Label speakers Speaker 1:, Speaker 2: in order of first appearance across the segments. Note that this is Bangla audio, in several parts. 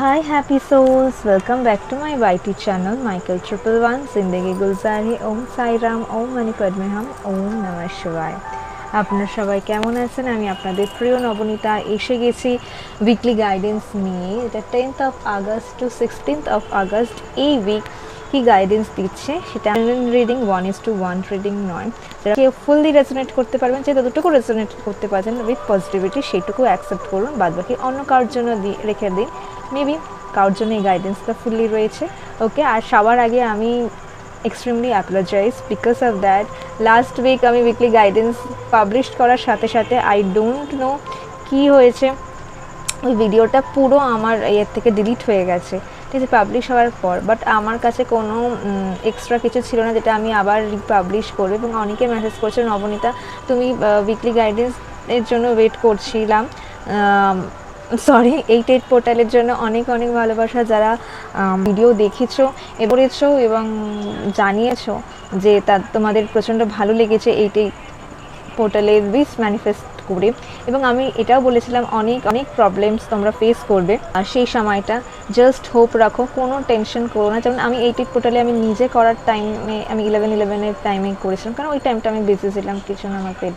Speaker 1: Hi happy souls, welcome back to my YT channel Michael 111 जिंदगी गुलजार है ओम साई राम ओम मणि पद्मे हम ओम नमः शिवाय। আপনারা সবাই কেমন আছেন? আমি আপনাদের প্রিয় নবনীতা এসে গেছি উইকলি গাইডেন্স নিয়ে। এটা 10th of August to 16th of August এই উইক কি গাইডেন্স দিচ্ছে সেটা রিডিং 1:1 রিডিং নয়। যারা কেউ ফুললি রেজোনেট করতে পারবেন, যে যতটুকু রেজোনেট করতে পারছেন উইথ পজিটিভিটি সেইটুকু অ্যাকসেপ্ট করুন, বাদবাকি অন্য কারোর জন্য রেখে দিন। মেবি কারোর জন্য এই গাইডেন্সটা ফুললি রয়েছে। ওকে, আর সবার আগে আমি extremely apologize because of that last week আমি উইকলি গাইডেন্স পাবলিশ করার সাথে সাথে আই ডোন্ট নো কী হয়েছে, ওই ভিডিওটা পুরো আমার এর থেকে ডিলিট হয়ে গেছে, ঠিক আছে, পাবলিশ হওয়ার পর। বাট আমার কাছে কোনো এক্সট্রা কিছু ছিল না যেটা আমি আবার রিপাবলিশ করবো। এবং অনেকে মেসেজ করছে নবনীতা তুমি উইকলি গাইডেন্স এর জন্য ওয়েট করছিলাম। সরি, 8 পোর্টালের জন্য অনেক অনেক ভালোবাসা, যারা ভিডিও দেখেছো এবং জানিয়েছো যে তোমাদের প্রচণ্ড ভালো লেগেছে 8 পোর্টালের উইশ ম্যানিফেস্ট করে। এবং আমি এটাও বলেছিলাম অনেক অনেক প্রবলেমস তোমরা ফেস করবে, আর সেই সময়টা জাস্ট হোপ রাখো, কোনো টেনশন করো না। যেমন আমি 8 পোর্টালে আমি নিজে করার টাইমে আমি 11-11-এর টাইমে করেছিলাম, কারণ ওই টাইমটা আমি বিজি ছিলাম, কিছু না আমার পেজ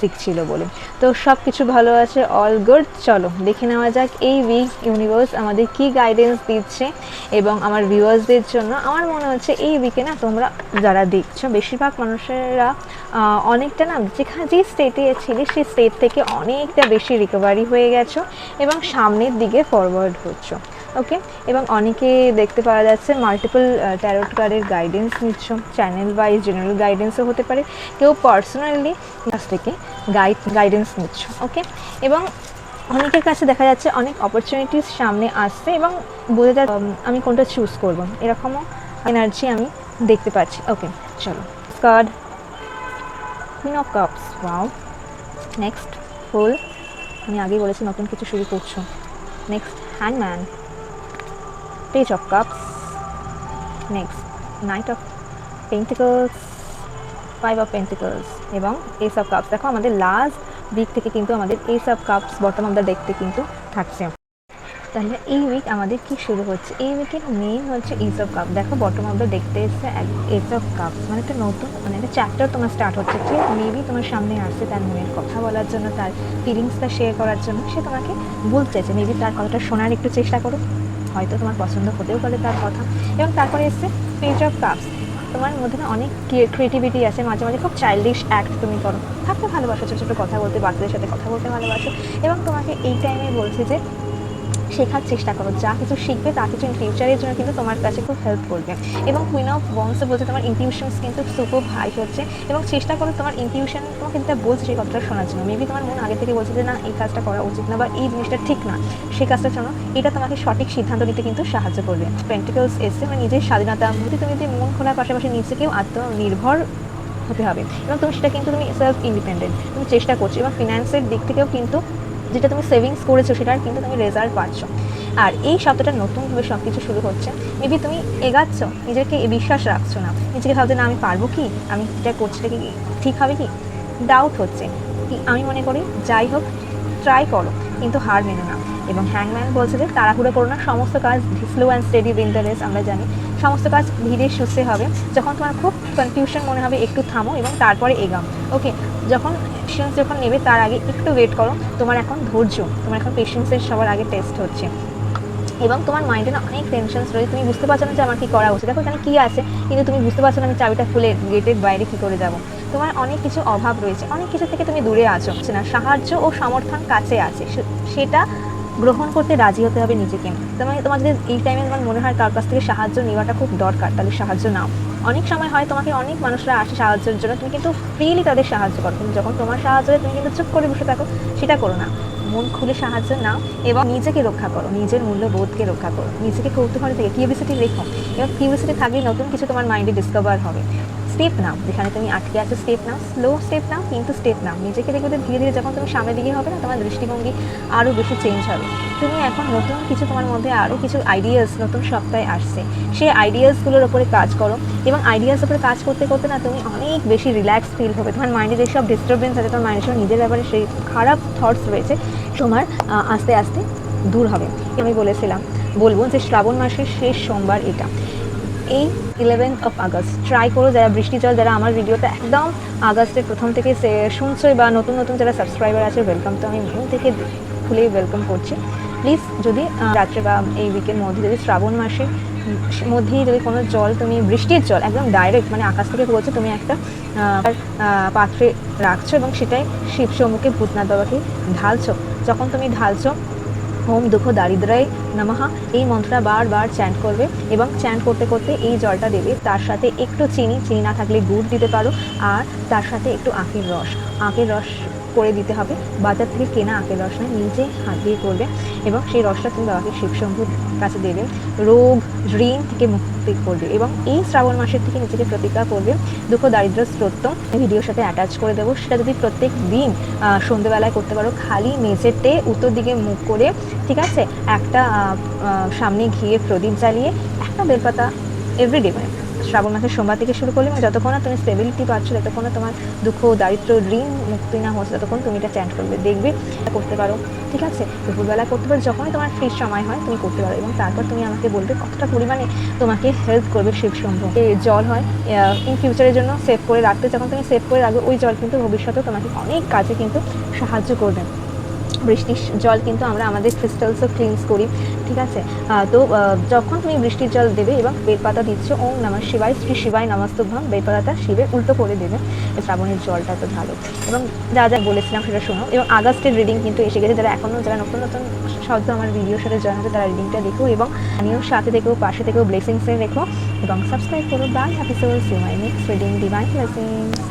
Speaker 1: শিখছিল বলে। তো সব কিছু ভালো আছে, অল গুড। চলো দেখে নেওয়া যাক এই উইক ইউনিভার্স আমাদের কি গাইডেন্স দিচ্ছে। এবং আমার ভিউয়ার্সদের জন্য আমার মনে হচ্ছে এই উইকে না, তোমরা যারা দেখছো বেশিরভাগ মানুষেরা অনেকটা না যে স্টেটে ছিলে সেই স্টেট থেকে অনেকটা বেশি রিকভারি হয়ে গেছো এবং সামনের দিকে ফরওয়ার্ড হচ্ছ। ওকে, এবং অনেকে দেখতে পাওয়া যাচ্ছে মাল্টিপল ট্যারোট কার্ডের গাইডেন্স নিচ্ছ, চ্যানেল ওয়াইজ জেনারেল গাইডেন্সও হতে পারে, কেউ পার্সোনালি কাছ থেকে গাইডেন্স নিচ্ছ। ওকে, এবং অনেকের কাছে দেখা যাচ্ছে অনেক অপরচুনিটিস সামনে আসছে এবং বোঝা যায় আমি কোনটা চুজ করবো, এরকমও এনার্জি আমি দেখতে পাচ্ছি। ওকে চলো, card queen of cups, wow. Next fool, আমি আগেই বলেছি নতুন কিছু শুরু করছো। নেক্সট হ্যাংম্যান, page of cups, next knight of pentacles, 5 of pentacles এবং এস অফ কাপস। দেখো আমাদের লাস্ট উইক থেকে কিন্তু আমাদের ace of cups bottom of the দেখতে কিন্তু থাকছে। তাহলে এই উইক আমাদের কি শুরু হচ্ছে? এই উইকের মেইন হচ্ছে এস অফ কাপ। দেখো বটম অফ দ্য দেখতে এসছে এস অফ কাপস, মানে একটা নতুন মানে একটা চ্যাপ্টার তোমার স্টার্ট হচ্ছে। যে মেবি তোমার সামনে আসছে তার মনের কথা বলার জন্য, তার ফিলিংসটা শেয়ার করার জন্য, সে তোমাকে বলতে চাইছে। মেবি তার কথাটা শোনার একটু চেষ্টা করো, হয়তো তোমার পছন্দ হতেও পারে তার কথা। এবং তারপরে এসছে পেজ অফ কাপস। তোমার মধ্যে না অনেক ক্রিয়েটিভিটি আছে, মাঝে মাঝে খুব চাইল্ডিশ অ্যাক্ট তুমি করো, থাকতে ভালোবাসো, ছোটো ছোটো কথা বলতে, বাচ্চাদের সাথে কথা বলতে ভালোবাসো। এবং তোমাকে এই টাইমে বলছে যে শেখার চেষ্টা করো, যা কিছু শিখবে তা কিছু ইন ফিউচারের জন্য কিন্তু তোমার কাছে খুব হেল্প করবে। এবং কুইন অফ ওয়ান্ডস বলছে তোমার ইনটিউশনস কিন্তু সুপার হাই হচ্ছে এবং চেষ্টা করো তোমার ইনটিউশন তোমাকে যেটা বলছে সেই কথাটা শোনার জন্য। মেবি তোমার মন আগে থেকে বলছে যে না এই কাজটা করা উচিত না বা এই জিনিসটা ঠিক না, সেই কাজটা শোনো, এটা তোমাকে সঠিক সিদ্ধান্ত নিতে কিন্তু সাহায্য করবে। পেন্টিকলস এসে মানে নিজের স্বাধীনতা, তুমি যদি মন খোলার পাশাপাশি নিজেকেও আত্মনির্ভর হতে হবে এবং তুমি সেটা কিন্তু তুমি সেলফ ইন্ডিপেন্ডেন্ট তুমি চেষ্টা করছো। এবং ফিনান্সের দিক থেকেও কিন্তু যেটা তুমি সেভিংস করেছো সেটার কিন্তু তুমি রেজাল্ট পাচ্ছ। আর এই সপ্তাহটা নতুনভাবে সব কিছু শুরু হচ্ছে। মেবি তুমি এগাচ্ছ, নিজেকে বিশ্বাস রাখছো না, নিজেকে ভাবছো না আমি পারবো কি, আমি এটা করছি এটা কি ঠিক হবে কি, ডাউট হচ্ছে কি। আমি মনে করি যাই হোক ট্রাই করো, কিন্তু হার মেনো না। এবং হ্যাংম্যান বলছে যে তাড়াহুড়ো করো না, সমস্ত কাজ slow and steady win the race. আমরা জানি সমস্ত কাজ ধীরে সুস্থে হবে। যখন তোমার খুব কনফিউশন মনে হবে একটু থামো এবং তারপরে এগাও। ওকে, যখন ডিসিশনস যখন নেবে তার আগে একটু ওয়েট করো। তোমার এখন ধৈর্য, তোমার এখন পেশেন্সের সবার আগে টেস্ট হচ্ছে। এবং তোমার মাইন্ডে না অনেক টেনশনস রয়েছে, তুমি বুঝতে পারছো না যে আমার কী করা উচিত। দেখো এখানে কী আছে কিন্তু তুমি বুঝতে পারছো না আমি চাবিটা খুলে গেটের বাইরে কী করে যাব। তোমার অনেক কিছু অভাব রয়েছে, অনেক কিছু থেকে তুমি দূরে আছো না, সাহায্য ও সমর্থন কাছে আছে, সেটা গ্রহণ করতে রাজি হতে হবে নিজেকে। তোমার যদি এই টাইমে তোমার মনে হয় কার কাছ থেকে সাহায্য নেওয়াটা খুব দরকার, তাহলে সাহায্য নাও। অনেক সময় হয় তোমাকে অনেক মানুষরা আসে সাহায্যের জন্য, তুমি কিন্তু ফ্রিলি তাদের সাহায্য করো, কিন্তু যখন তোমার সাহায্য হয় তুমি কিন্তু চুপ করে বসে থাকো, সেটা করো না। মন খুলে সাহায্য নাও এবং নিজেকে রক্ষা করো, নিজের মূল্যবোধকে রক্ষা করো, নিজেকে কৌতূহল থেকে কিউরিওসিটি রেখো। এবং কিউরিওসিটি থাকলে নতুন কিছু তোমার মাইন্ডে ডিসকভার হবে। স্টেপ নাও, যেখানে তুমি আটকে আছো স্টেপ নাও, স্লো স্টেপ নাও কিন্তু স্টেপ নাও। নিজেকে দেখবে ধীরে ধীরে যখন তুমি সামনের দিকে হবে না, তোমার দৃষ্টিভঙ্গি আরও বেশি চেঞ্জ হবে। তুমি এখন নতুন কিছু, তোমার মধ্যে আরও কিছু আইডিয়াস নতুন সপ্তাহে আসছে, সেই আইডিয়াসগুলোর ওপরে কাজ করো। এবং আইডিয়াস ওপরে কাজ করতে করতে না তুমি অনেক বেশি রিল্যাক্স ফিল হবে। তোমার মাইন্ডে যেসব ডিস্টারবেন্স আছে, তোমার মাইন্ডের সঙ্গে নিজের ব্যাপারে সেই খারাপ থটস রয়েছে, তোমার আস্তে আস্তে দূর হবে। আমি বলেছিলাম বলবো যে শ্রাবণ মাসের শেষ সোমবার এটা, এই 11th of August ট্রাই করো। যারা বৃষ্টি জল, যারা আমার ভিডিওটা একদম আগস্টের প্রথম থেকে শুনছোই বা নতুন নতুন যারা সাবস্ক্রাইবার আছে, ওয়েলকাম। তো আমি মন থেকে খুলেই ওয়েলকাম করছি। প্লিজ যদি রাত্রে বা এই উইকের মধ্যে যদি শ্রাবণ মাসের মধ্যেই যদি কোনো জল, তুমি বৃষ্টির জল একদম ডাইরেক্ট মানে আকাশ থেকে পড়ছে, তুমি একটা পাত্রে রাখছো এবং সেটাই শিব শম্ভুকে, ভূতনাথ বাবাকে ঢালছো। যখন তুমি ঢালছো ওম দুঃখ দারিদ্রায় নমঃ এই মন্ত্রটা বারবার চ্যান্ট করবে এবং চ্যান্ট করতে করতে এই জলটা দেবে। তার সাথে একটু চিনি না থাকলে গুড় দিতে পারো, আর তার সাথে একটু আখের রস করে দিতে হবে। বাজার থেকে কেনা আখের রস নয়, নিজে হাত দিয়ে করবে এবং সেই রসটা তুমি বাবাকে শিব শম্ভুর কাছে দেবে। রোগ ঋণ থেকে মুক্তি করবে এবং এই শ্রাবণ মাসের থেকে নিজেকে প্রতিজ্ঞা করবে দুঃখ দারিদ্র স্তোত্রম ভিডিওর সাথে অ্যাটাচ করে দেবো। সেটা যদি প্রত্যেক দিন সন্ধ্যেবেলায় করতে পারো, খালি মেঝেতে উত্তর দিকে মুখ করে, ঠিক আছে, একটা সামনে ঘিয়ে প্রদীপ জ্বালিয়ে একটা বেলপাতা এভরিডে, মানে শ্রাবণ মাসের সোমবার থেকে শুরু করলে যতক্ষণ না তুমি স্টেবিলিটি পাচ্ছ, যতক্ষণ না তোমার দুঃখ দারিদ্র ঋণ মুক্তি না হচ্ছে, ততক্ষণ তুমি এটা চ্যান্ট করবে, দেখবে করতে পারো। ঠিক আছে, দুপুরবেলা করতে পারো, যখনই তোমার ফ্রি সময় হয় তুমি করতে পারো এবং তারপর তুমি আমাকে বলবে কতটা পরিমাণে তোমাকে হেল্প করবে শিব শম্ভু। জল হয় ইন ফিউচারের জন্য সেভ করে রাখতে, যখন তুমি সেভ করে রাখবে ওই জল কিন্তু ভবিষ্যতে তোমাকে অনেক কাজে কিন্তু সাহায্য করবে। বৃষ্টির জল কিন্তু আমরা আমাদের ক্রিস্টালসও ক্লিনস করি, ঠিক আছে। তো যখন তুমি বৃষ্টির জল দেবে এবং বেলপাতা দিচ্ছ, ওম নমঃ শিবায়, শ্রী শিবায় নমস্তুভ্যং, বেলপাতাটা শিবের উল্টো করে দেবে, শ্রাবণের জলটা তো ভালো। এবং যা যা বলেছিলাম সেটা শোনো। এবং আগস্টের রিডিং কিন্তু এসে গেছে, যারা নতুন নতুন শব্দ আমার ভিডিওর সাথে জয়েন হচ্ছে তারা রিডিংটা দেখো এবং আমিও সাথে থেকেও, পাশে থেকেও ব্লেসিংসে রেখো এবং সাবস্ক্রাইব করো। Bye, happy soul, see my next reading, divine blessings.